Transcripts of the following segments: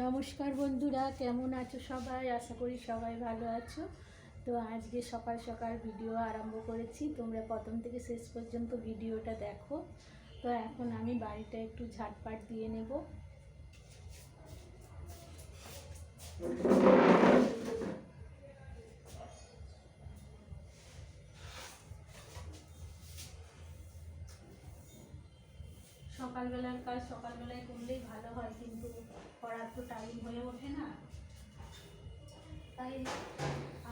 নমস্কার বন্ধুরা, কেমন আছো সবাই? আশা করি সবাই ভালো আছো। তো আজকে সকাল সকাল ভিডিও আরম্ভ করেছি, তোমরা প্রথম থেকে শেষ পর্যন্ত ভিডিওটা দেখো। তো এখন আমি বাড়িটা একটু ঝাড়পাট দিয়ে নেব। সকালবেলার কাজ সকালবেলায় করলেই ভালো হয়, কিন্তু করার তো টাইম হয়ে ওঠে না। তাই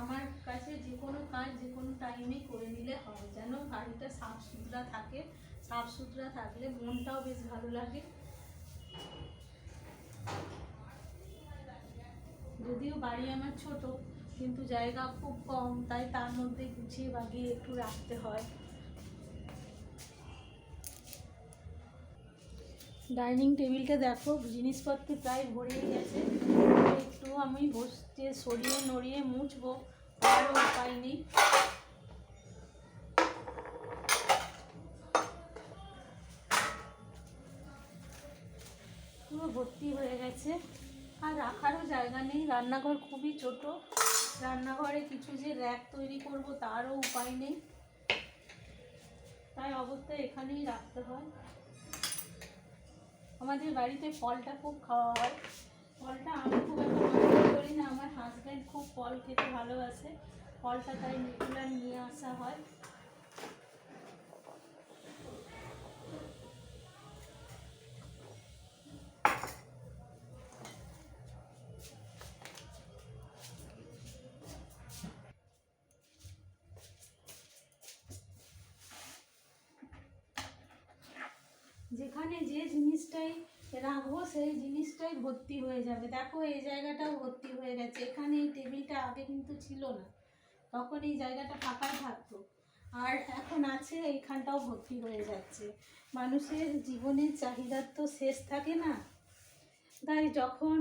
আমার কাছে যে কোনো কাজ যে কোনো টাইমে করে নিলে হয়, যেন বাড়িটা সাফ সুতরা থাকে। সাফ সুতরা থাকলে মনটাও বেশ ভালো লাগে। যদিও বাড়ি আমার ছোট, কিন্তু জায়গা খুব কম, তাই তার মধ্যে গুছিয়ে বাগিয়ে একটু রাখতে হয়। ডাইনিং টেবিলটা দেখো, জিনিসপত্রে প্রায় ভরেই গেছে। একটু আমি বসতে সরিয়ে নড়িয়ে মুছবো, তারও উপায় নেই। পুরো ভর্তি হয়ে গেছে, আর রাখারও জায়গা নেই। রান্নাঘর খুবই ছোট, রান্নাঘরে কিছু যে র্যাক তৈরি করব তারও উপায় নেই, তাই অবস্থা এখানেই রাখতে হয়। আমাদের বাড়িতে ফলটা খুব খাওয়া হয়। ফলটা আমি খুব একটা পছন্দ করি না, আমার হাজব্যান্ড খুব ফল খেতে ভালোবাসে। ফলটা তাই রেগুলার নিয়ে আসা হয়। যেখানে যে জিনিসটাই রাখবো সেই জিনিসটাই ভর্তি হয়ে যাবে। দেখো, এই জায়গাটাও ভর্তি হয়ে গেছে। এখানে এই টেবিলটা আগে কিন্তু ছিল না, তখন এই জায়গাটা ফাঁকাই থাকতো, আর এখন আছে, এইখানটাও ভর্তি হয়ে যাচ্ছে। মানুষের জীবনের চাহিদার তো শেষ থাকে না, তাই যখন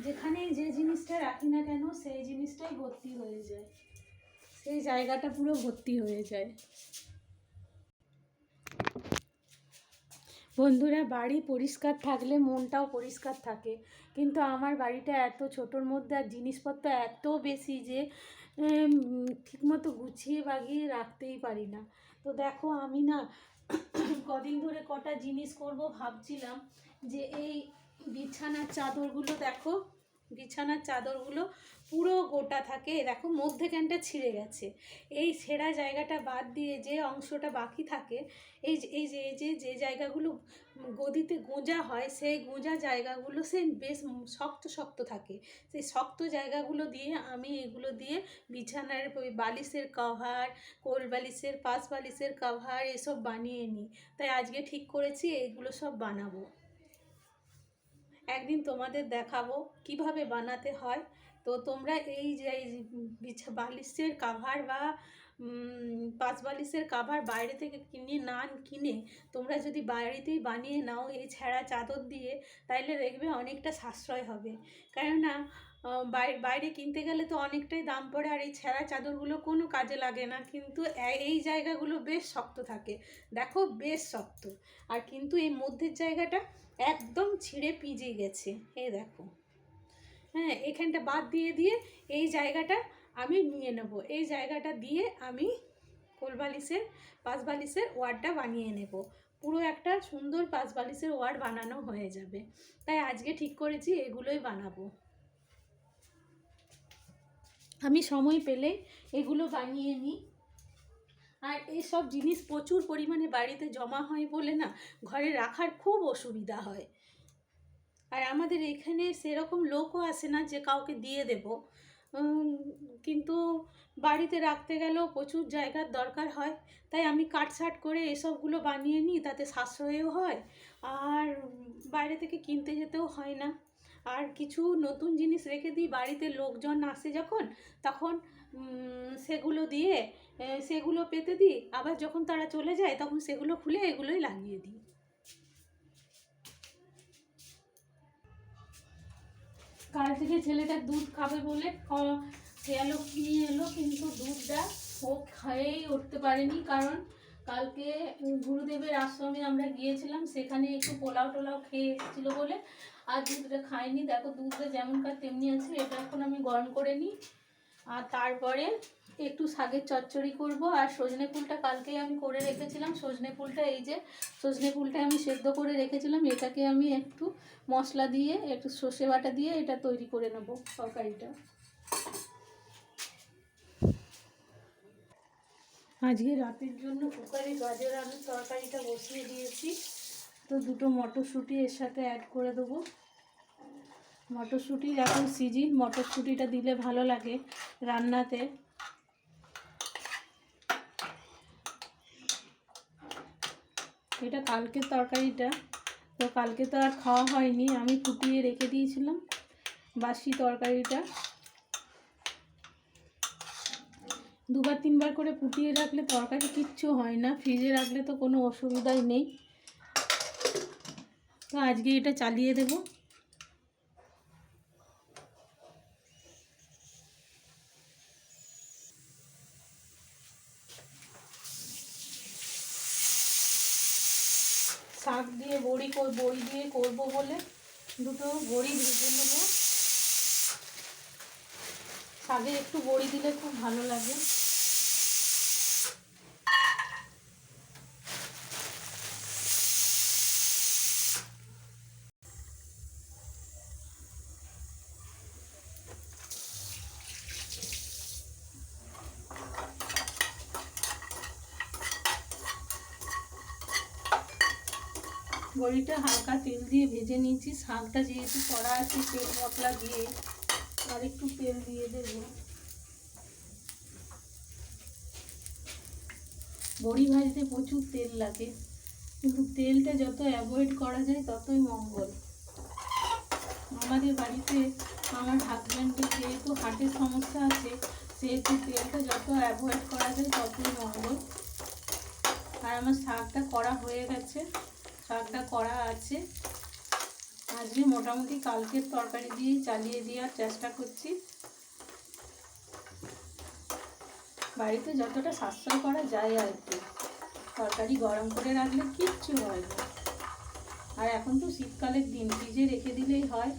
যেখানে যে জিনিসটা রাখি না কেন সেই জিনিসটাই ভর্তি হয়ে যায়, সেই জায়গাটা পুরো ভর্তি হয়ে যায়। বন্ধুরা, বাড়ি পরিষ্কার থাকলে মনটাও পরিষ্কার থাকে, কিন্তু আমার বাড়িটা এত ছোটোর মধ্যে আর জিনিসপত্র এত বেশি যে ঠিকমতো গুছিয়ে বাগিয়ে রাখতেই পারি না। তো দেখো, আমি না কদিন ধরে কটা জিনিস করব ভাবছিলাম, যে এই বিছানার চাদরগুলো দেখো, বিছানার চাদরগুলো পুরো গোটা থাকে, দেখো মধ্যেখানটা ছিঁড়ে গেছে। এই ছেঁড়া জায়গাটা বাদ দিয়ে যে অংশটা বাকি থাকে, এই যে জায়গাগুলো গদিতে গোঁজা হয়, সেই গোঁজা জায়গাগুলো সে বেশ শক্ত শক্ত থাকে। সেই শক্ত জায়গাগুলো দিয়ে আমি এগুলো দিয়ে বিছানার বালিশের কভার, কোল বালিশের, পাশ বালিশের কভার এসব বানিয়ে নিই। তাই আজকে ঠিক করেছি এগুলো সব বানাবো। একদিন তোমাদের দেখাবো কিভাবে বানাতে হয়। তো তোমরা এই যে বালিশের কাভার বা পাঁচ বালিশের কাভার বাইরে থেকে কিনে তোমরা যদি বাড়িতেই বানিয়ে নাও এই ছেঁড়া চাদর দিয়ে, তাইলে দেখবে অনেকটা সাশ্রয় হবে। কেননা বাইরে কিনতে গেলে তো অনেকটাই দাম পড়ে, আর এই ছেঁড়া চাদরগুলো কোনো কাজে লাগে না, কিন্তু এই জায়গাগুলো বেশ শক্ত থাকে। দেখো, বেশ শক্ত, আর কিন্তু এই মধ্যের জায়গাটা একদম ছিঁড়ে পিজে গেছে। এই দেখো, হ্যাঁ, এখানটা বাদ দিয়ে দিয়ে এই জায়গাটা আমি নিয়ে নেব। এই জায়গাটা দিয়ে আমি কোল বালিশের, পাঁচ বালিশের ওয়ার্ডটা বানিয়ে নেব। পুরো একটা সুন্দর পাঁচ বালিশের ওয়ার্ড বানানো হয়ে যাবে। তাই আজকে ঠিক করেছি এগুলোই বানাবো। আমি সময় পেলে এগুলো বানিয়ে নিই। আর এইসব জিনিস প্রচুর পরিমাণে বাড়িতে জমা হয় বলে না, ঘরে রাখার খুব অসুবিধা হয়। আর আমাদের এখানে সেরকম লোকও আসে না যে কাউকে দিয়ে দেব, কিন্তু বাড়িতে রাখতে গেলেও প্রচুর জায়গার দরকার হয়। তাই আমি কাটছাট করে এসবগুলো বানিয়ে নিই, তাতে সাশ্রয়ও হয়, আর বাইরে থেকে কিনতে যেতেও হয় না। আর কিছু নতুন জিনিস রেখে দিই, বাড়িতে লোকজন আসে যখন, তখন সেগুলো দিয়ে সেগুলো পেতে দিই। আবার যখন তারা চলে যায় তখন সেগুলো খুলে এগুলোই লাগিয়ে দিই। কাল থেকে ছেলেটা দুধ খাবে বলে শেয়ালো কিনে এলো, কিন্তু দুধটা ও খেয়েই উঠতে পারেনি, কারণ কালকে গুরুদেবের আশ্রমে আমরা গিয়েছিলাম, সেখানে একটু পোলাও টোলাও খেয়ে এসেছিলো বলে আর দুধটা খাইনি। দেখো দুধটা যেমনকার তেমনি আছে। এটা এখন আমি গরম করে নিই, আর তারপরে একটু শাকের চচ্চড়ি করব। আর সজনে ফুলটা কালকেই আমি করে রেখেছিলাম। সজনে ফুলটা, এই যে সজনে ফুলটা আমি সেদ্ধ করে রেখেছিলাম, এটাকে আমি একটু মশলা দিয়ে একটু সর্ষে বাটা দিয়ে এটা তৈরি করে নেব তরকারিটা। আজকে রাতের জন্য কুকারে গাজর আলুর তরকারিটা বসিয়ে দিয়েছি। তো দুটো মটরশুঁটি এর সাথে অ্যাড করে দেবো। মটরশুঁটির এখন সিজন, মটরশুঁটিটা দিলে ভালো লাগে রান্নাতে। এটা কালকের তরকারিটা, তো কালকে তো আর খাওয়া হয়নি, আমি ফুটিয়ে রেখে দিয়েছিলাম বাসি তরকারিটা। দুবার তিনবার করে ফুটিয়ে রাখলে তরকারি কিচ্ছু হয় না, ফ্রিজে রাখলে তো কোনো অসুবিধাই নেই। তো আজকে এটা চালিয়ে দেব। শাক দিয়ে বড়ি দিয়ে করবো বলে দুটো বড়ি ভেজে নেব। শাকে একটু বড়ি দিলে খুব ভালো লাগে। বড়িটা হালকা তেল দিয়ে ভেজে নিয়েছি। শাকটা যেহেতু করা আছে তেল মশলা দিয়ে, আর একটু তেল দিয়ে দেব। বড়ি ভাজতে প্রচুর তেল লাগে, কিন্তু তেলটা যত অ্যাভয়েড করা যায় ততই মঙ্গল। আমাদের বাড়িতে আমার হাজব্যান্ডের যেহেতু হার্টের সমস্যা আছে, সেহেতু তেলটা যত অ্যাভয়েড করা যায় ততই মঙ্গল। আর আমার শাকটা করা হয়ে গেছে, শাকটা করা আছে। আজকে মোটামুটি কালকের তরকারি দিয়েই চালিয়ে দেওয়ার চেষ্টা করছি। বাড়িতে যতটা সাশ্রয় করা যায় আর কি, তরকারি গরম করে রাখলে কিচ্ছু হয় না। আর এখন তো শীতকালের দিন, ফ্রিজে রেখে দিলেই হয়।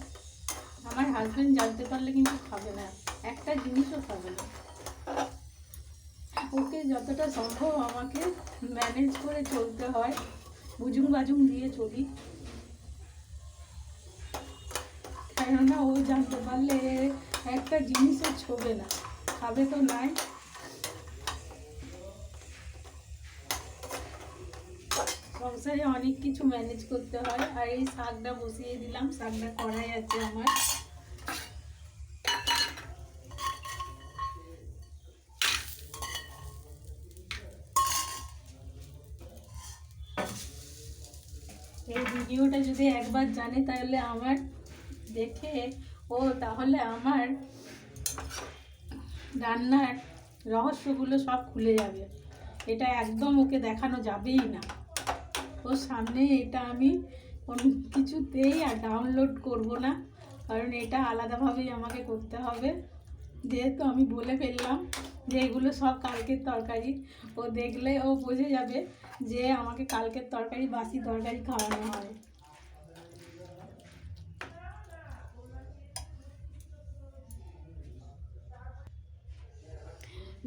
আমার হাজব্যান্ড জানতে পারলে কিন্তু খাবে না, একটা জিনিসও খাবে না। ওকে যতটা সম্ভব আমাকে ম্যানেজ করে চলতে হয়, বুঝুম বাজুম দিয়ে চলি। কেননা ও জানতে পারলে একটা জিনিসও ছোবে না, খাবে তো নাই। সংসারে অনেক কিছু ম্যানেজ করতে হয়। আর এই শাকটা বসিয়ে দিলাম, শাকটা কড়াই আছে আমার। এই ভিডিওটা যদি একবার জানে তাহলে আমার দেখে তাহলে আমার রান্নার রহস্যগুলো সব খুলে যাবে। এটা একদম ওকে দেখানো যাবেই না, ওর সামনে এটা আমি কোনো কিছুতেই আর ডাউনলোড করব না, কারণ এটা আলাদাভাবেই আমাকে করতে হবে। যেহেতু আমি বলে ফেললাম যে এগুলো সব কালকের তরকারি, ও দেখলে ও বুঝে যাবে যে আমাকে কালকের তরকারি বাসি তরকারি খাওয়ানো হয়।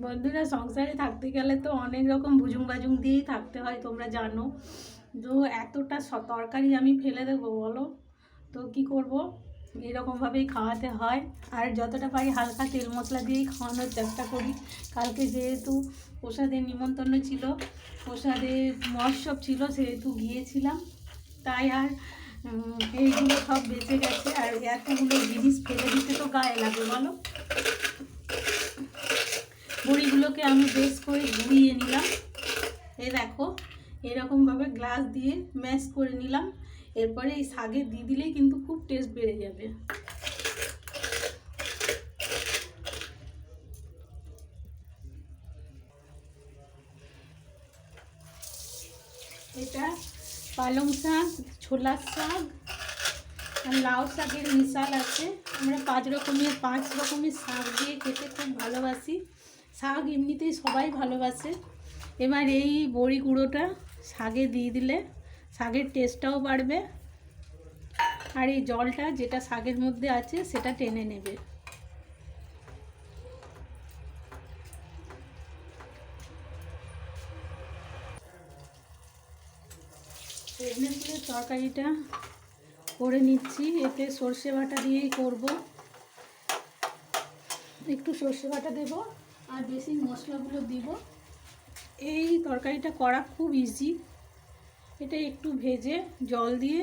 বন্ধুরা, সংসারে থাকতে গেলে তো অনেক রকম ভুজুং বাজুং দিয়েই থাকতে হয়, তোমরা জানো। তো এতটা তরকারি আমি ফেলে দেবো বলো? তো কি করব, এরকমভাবেই খাওয়াতে হয়। আর যতটা পারি হালকা তেল মশলা দিয়েই খাওয়ানোর চেষ্টা করি। কালকে যেহেতু প্রসাদের নিমন্ত্রণ ছিল, প্রসাদের মহোৎসব ছিল, সেহেতু গিয়েছিলাম, তাই আর এইগুলো সব বেঁচে গেছে। আর এতগুলো জিনিস ফেলে দিতে তো গায়ে লাগে বলো। বড়িগুলোকে আমি বেশ করে গুঁড়িয়ে নিলাম। এই দেখো, এরকমভাবে গ্লাস দিয়ে ম্যাশ করে নিলাম। এরপরে এই শাকে দিয়ে দিলেই কিন্তু খুব টেস্ট বেড়ে যাবে। এটা পালং শাক, ছোলার শাক আর লাউ শাকের মিশাল আছে। আমরা পাঁচ রকমের শাক দিয়ে খেতে খুব ভালোবাসি। শাক এমনিতেই সবাই ভালোবাসে, এবার এই বড়ি গুঁড়োটা শাকে দিয়ে দিলে শাকের টেস্টটাও বাড়বে, আর এই জলটা যেটা শাকের মধ্যে আছে সেটা টেনে নেবে। সজনে ফুলের তরকারিটা করে নিচ্ছি, এতে সর্ষে বাটা দিয়েই করব। একটু সর্ষে বাটা দেব আর বেশি মশলাগুলো দিব। এই তরকারিটা করা খুব ইজি, এটা একটু ভেজে জল দিয়ে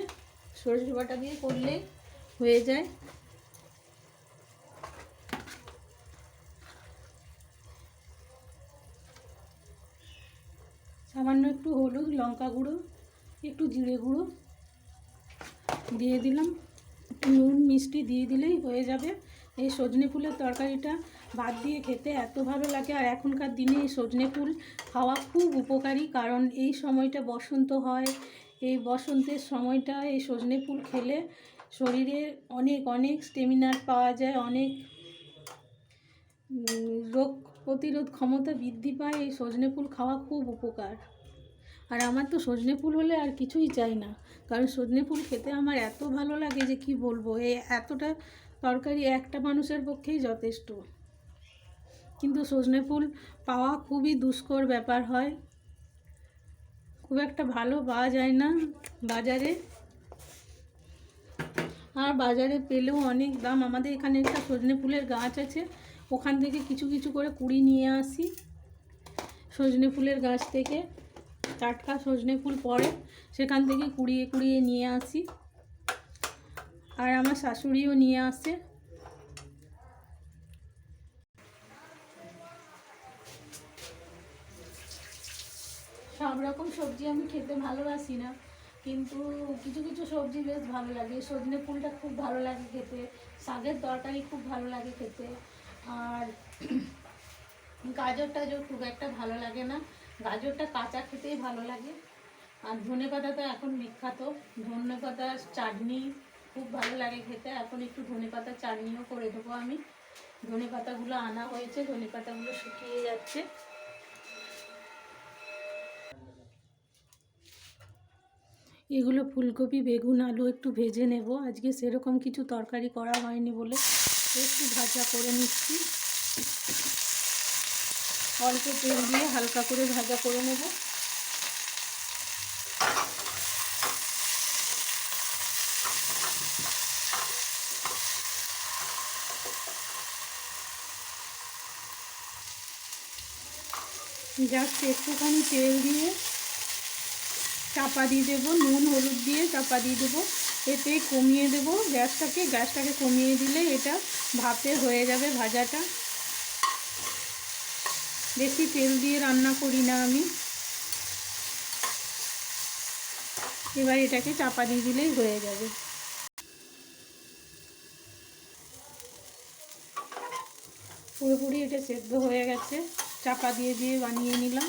সর্ষে বাটা দিয়ে করলে হয়ে যায়। সামান্য একটু হলুদ, লঙ্কা গুঁড়ো, একটু জিরে গুঁড়ো দিয়ে দিলাম, নুন মিষ্টি দিয়ে দিলেই হয়ে যাবে। এই সজনে ফুলের তরকারিটা ভাত দিয়ে খেতে এত ভালো লাগে, আর এখনকার দিনে এই সজনে ফুল খাওয়া খুব উপকারী, কারণ এই সময়টা বসন্ত হয়। এই বসন্তের সময়টা এই সজনে ফুল খেলে শরীরে অনেক অনেক স্টেমিনার পাওয়া যায়, অনেক রোগ প্রতিরোধ ক্ষমতা বৃদ্ধি পায়। এই সজনে ফুল খাওয়া খুব উপকার। আর আমার তো সজনে ফুল হলে আর কিছুই চাই না, কারণ সজনে ফুল খেতে আমার এত ভালো লাগে যে কি বলবো। এই এতটা তরকারি একটা মানুষের পক্ষেই যথেষ্ট, কিন্তু সজনে ফুল পাওয়া খুবই দুষ্কর ব্যাপার হয়, খুব একটা ভালো পাওয়া যায় না বাজারে, আর বাজারে পেলেও অনেক দাম। আমাদের এখানে একটা সজনে ফুলের গাছ আছে, ওখান থেকে কিছু কিছু করে কুড়ি নিয়ে আসি। সজনে ফুলের গাছ থেকে টাটকা সজনে ফুল পড়ে, সেখান থেকে কুড়িয়ে কুড়িয়ে নিয়ে আসি, আর আমার শাশুড়িও নিয়ে আসে। সব রকম সবজি আমি খেতে ভালোবাসি না, কিন্তু কিছু কিছু সবজি বেশ ভালো লাগে। সজনে ফুলটা খুব ভালো লাগে খেতে, শাকের তরকারি খুব ভালো লাগে খেতে, আর গাজরটা খুব একটা ভালো লাগে না, গাজরটা কাঁচা খেতেই ভালো লাগে। আর ধনেপাতা তো এখন বিখ্যাত, ধনেপাতার চাটনি খুব ভালো লাগে খেতে। এখন একটু ধনেপাতার চাটনিও করে দেবো আমি। ধনেপাতাগুলো আনা হয়েছে, ধনেপাতাগুলো শুকিয়ে যাচ্ছে। এগুলো ফুলকপি, বেগুন, আলু একটু ভেজে নেব। আজকে সেরকম কিছু তরকারি করা হয়নি বলে একটু ভাজা করে নিচ্ছি। অল্প তেল দিয়ে হালকা করে ভাজা করে নেব। জাস্ট একটুখানি তেল দিয়ে চাপা দিয়ে দেবো, নুন হলুদ দিয়ে চাপা দিয়ে দেবো। এতে কমিয়ে দেবো গ্যাসটাকে কমিয়ে দিলে এটা ভাপে হয়ে যাবে ভাজাটা। বেশি তেল দিয়ে রান্না করি না আমি। এবার এটাকে চাপা দিয়ে দিলেই হয়ে যাবে। পুরোপুরি এটা সেদ্ধ হয়ে গেছে, চাপা দিয়ে দিয়ে বানিয়ে নিলাম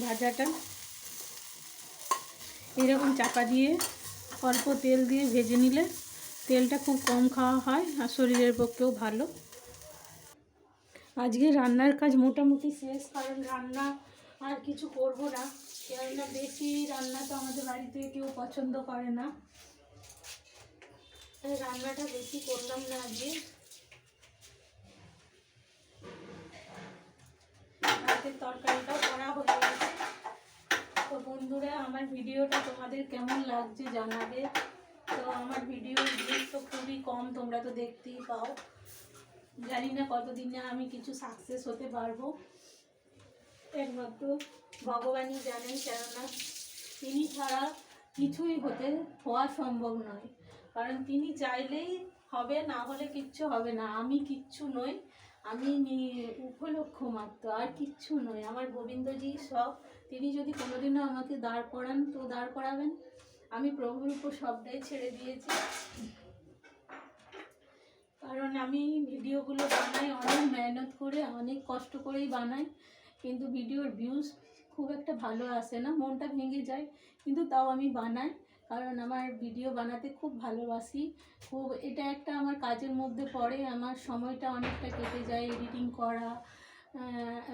ভাজাটা। এরকম চাপা দিয়ে অল্প তেল দিয়ে ভেজে নিলে তেলটা খুব কম খাওয়া হয় আর শরীরের পক্ষেও ভালো। আজকে রান্নার কাজ মোটামুটি শেষ, কারণ রান্না আর কিছু করব না, কেননা বেশি রান্না তো আমাদের বাড়িতে কেউ পছন্দ করে না। রান্নাটা বেশি করলাম না আজকে। তরকারিটাও করা হয়ে গেছে। তো বন্ধুরা, আমার ভিডিওটা তোমাদের কেমন লাগছে জানাবে। তো আমার ভিডিও ভিউজ তো খুবই কম, তোমরা তো দেখতেই পাও। জানি না কতদিনে আমি কিছু সাকসেস হতে পারবো, একমাত্র ভগবানই জানেন, কেননা তিনি ছাড়া কিছুই হওয়া সম্ভব নয়। কারণ তিনি চাইলেই হবে, না হলে কিচ্ছু হবে না। আমি কিচ্ছু নই, আমি উপলক্ষ মাত্র, আর কিচ্ছু নয়। আমার গোবিন্দজি সব, তিনি যদি কোনোদিনও আমাকে দাঁড় করান তো দাঁড় করাবেন। আমি প্রভুর উপর সবটাই ছেড়ে দিয়েছি, কারণ আমি ভিডিওগুলো বানাই অনেক মেহনত করে, অনেক কষ্ট করেই বানাই, কিন্তু ভিডিওর ভিউজ খুব একটা ভালো আসে না, মনটা ভেঙে যায়। কিন্তু তাও আমি বানাই, কারণ আমার ভিডিও বানাতে খুব ভালোবাসি। খুব, এটা একটা আমার কাজের মধ্যে পড়ে। আমার সময়টা অনেকটা কেটে যায় এডিটিং করা,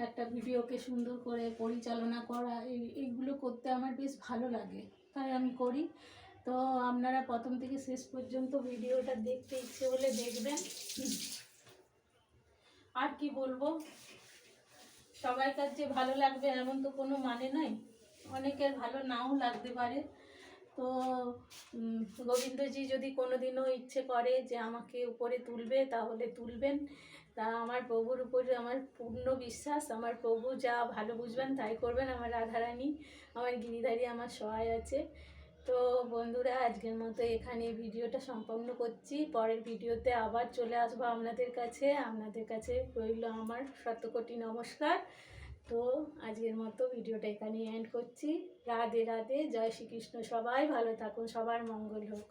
একটা ভিডিওকে সুন্দর করে পরিচালনা করা, এইগুলো করতে আমার বেশ ভালো লাগে, তাই আমি করি। তো আপনারা প্রথম থেকে শেষ পর্যন্ত ভিডিওটা দেখতে ইচ্ছে হলে দেখবেন। আর কি বলবো, সবাইকার যে ভালো লাগবে এমন তো কোনো মানে নয়, অনেকের ভালো নাও লাগতে পারে। তো গোবিন্দজি যদি কোনো দিনও ইচ্ছে করে যে আমাকে উপরে তুলবে তাহলে তুলবেন। তা আমার প্রভুর উপরে আমার পূর্ণ বিশ্বাস, আমার প্রভু যা ভালো বুঝবেন তাই করবেন। আমার রাধারানী, আমার গিরিধারী আমার সহায় আছে। তো বন্ধুরা, আজকের মতো এখানে ভিডিওটা সম্পন্ন করছি। পরের ভিডিওতে আবার চলে আসবো আপনাদের কাছে। আপনাদের কাছে রইল আমার শতকোটি নমস্কার। তো আজকের মতো ভিডিওটা এখানে এন্ড করছি। রাধে রাধে, জয় শ্রীকৃষ্ণ। সবাই ভালো থাকুন, সবার মঙ্গল হোক।